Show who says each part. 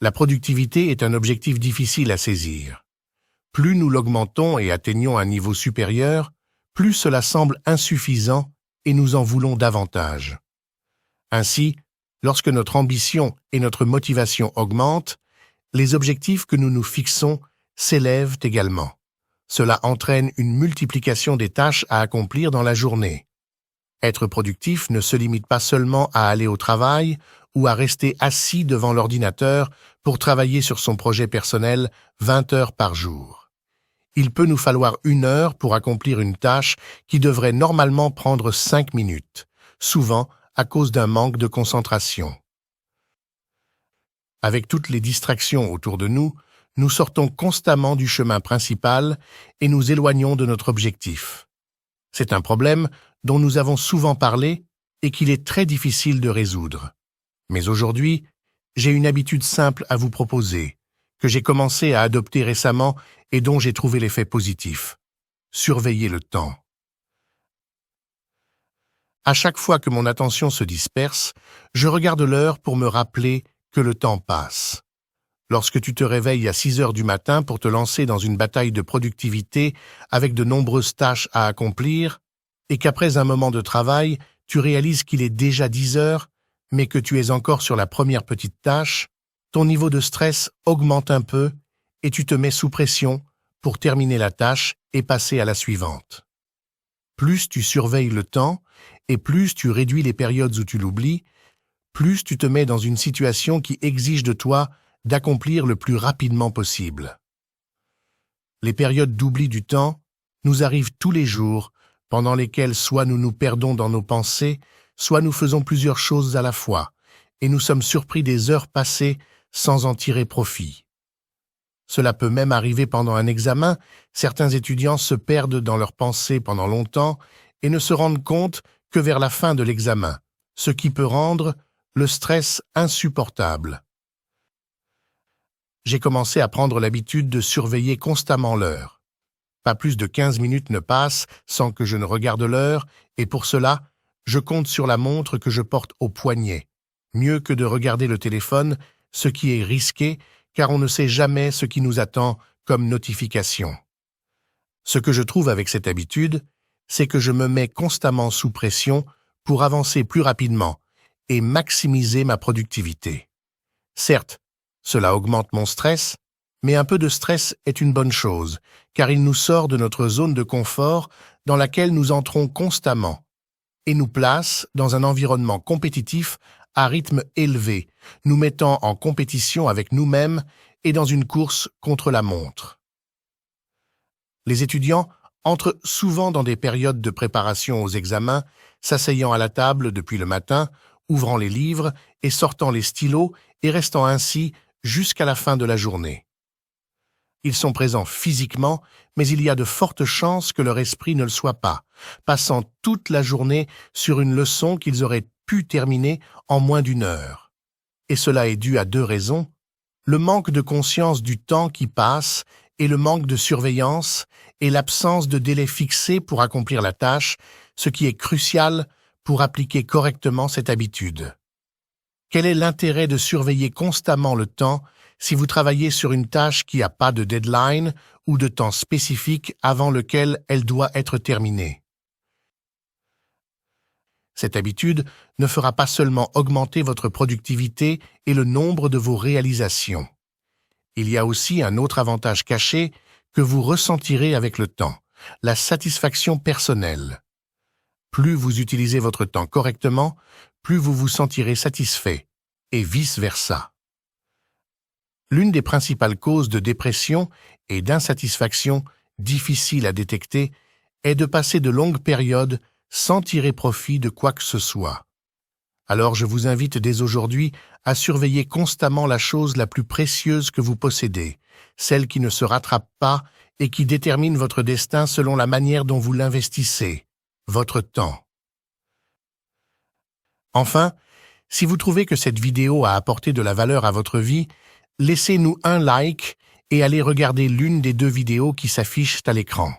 Speaker 1: La productivité est un objectif difficile à saisir. Plus nous l'augmentons et atteignons un niveau supérieur, plus cela semble insuffisant et nous en voulons davantage. Ainsi, lorsque notre ambition et notre motivation augmentent, les objectifs que nous nous fixons s'élèvent également. Cela entraîne une multiplication des tâches à accomplir dans la journée. Être productif ne se limite pas seulement à aller au travail ou à rester assis devant l'ordinateur pour travailler sur son projet personnel 20 heures par jour. Il peut nous falloir 1 heure pour accomplir une tâche qui devrait normalement prendre 5 minutes, souvent à cause d'un manque de concentration. Avec toutes les distractions autour de nous, nous sortons constamment du chemin principal et nous éloignons de notre objectif. C'est un problème dont nous avons souvent parlé et qu'il est très difficile de résoudre. Mais aujourd'hui, j'ai une habitude simple à vous proposer, que j'ai commencé à adopter récemment et dont j'ai trouvé l'effet positif. Surveiller le temps. À chaque fois que mon attention se disperse, je regarde l'heure pour me rappeler que le temps passe. Lorsque tu te réveilles à 6 heures du matin pour te lancer dans une bataille de productivité avec de nombreuses tâches à accomplir, et qu'après un moment de travail, tu réalises qu'il est déjà 10 heures, mais que tu es encore sur la première petite tâche, ton niveau de stress augmente un peu et tu te mets sous pression pour terminer la tâche et passer à la suivante. Plus tu surveilles le temps et plus tu réduis les périodes où tu l'oublies, plus tu te mets dans une situation qui exige de toi d'accomplir le plus rapidement possible. Les périodes d'oubli du temps nous arrivent tous les jours, pendant lesquelles soit nous nous perdons dans nos pensées, soit nous faisons plusieurs choses à la fois, et nous sommes surpris des heures passées sans en tirer profit. Cela peut même arriver pendant un examen, certains étudiants se perdent dans leurs pensées pendant longtemps et ne se rendent compte que vers la fin de l'examen, ce qui peut rendre le stress insupportable. J'ai commencé à prendre l'habitude de surveiller constamment l'heure. Pas plus de 15 minutes ne passent sans que je ne regarde l'heure, et pour cela, je compte sur la montre que je porte au poignet, mieux que de regarder le téléphone, ce qui est risqué, car on ne sait jamais ce qui nous attend comme notification. Ce que je trouve avec cette habitude, c'est que je me mets constamment sous pression pour avancer plus rapidement et maximiser ma productivité. Certes, cela augmente mon stress, mais un peu de stress est une bonne chose, car il nous sort de notre zone de confort dans laquelle nous entrons constamment et nous place dans un environnement compétitif à rythme élevé, nous mettant en compétition avec nous-mêmes et dans une course contre la montre. Les étudiants entrent souvent dans des périodes de préparation aux examens, s'asseyant à la table depuis le matin, ouvrant les livres et sortant les stylos et restant ainsi jusqu'à la fin de la journée. Ils sont présents physiquement, mais il y a de fortes chances que leur esprit ne le soit pas, passant toute la journée sur une leçon qu'ils auraient pu terminer en moins d'1 heure. Et cela est dû à 2 raisons, le manque de conscience du temps qui passe et le manque de surveillance et l'absence de délai fixé pour accomplir la tâche, ce qui est crucial pour appliquer correctement cette habitude. Quel est l'intérêt de surveiller constamment le temps si vous travaillez sur une tâche qui n'a pas de deadline ou de temps spécifique avant lequel elle doit être terminée? Cette habitude ne fera pas seulement augmenter votre productivité et le nombre de vos réalisations. Il y a aussi un autre avantage caché que vous ressentirez avec le temps, la satisfaction personnelle. Plus vous utilisez votre temps correctement, plus vous vous sentirez satisfait, et vice-versa. L'une des principales causes de dépression et d'insatisfaction difficiles à détecter est de passer de longues périodes sans tirer profit de quoi que ce soit. Alors je vous invite dès aujourd'hui à surveiller constamment la chose la plus précieuse que vous possédez, celle qui ne se rattrape pas et qui détermine votre destin selon la manière dont vous l'investissez, votre temps. Enfin, si vous trouvez que cette vidéo a apporté de la valeur à votre vie, laissez-nous un like et allez regarder l'une des 2 vidéos qui s'affichent à l'écran.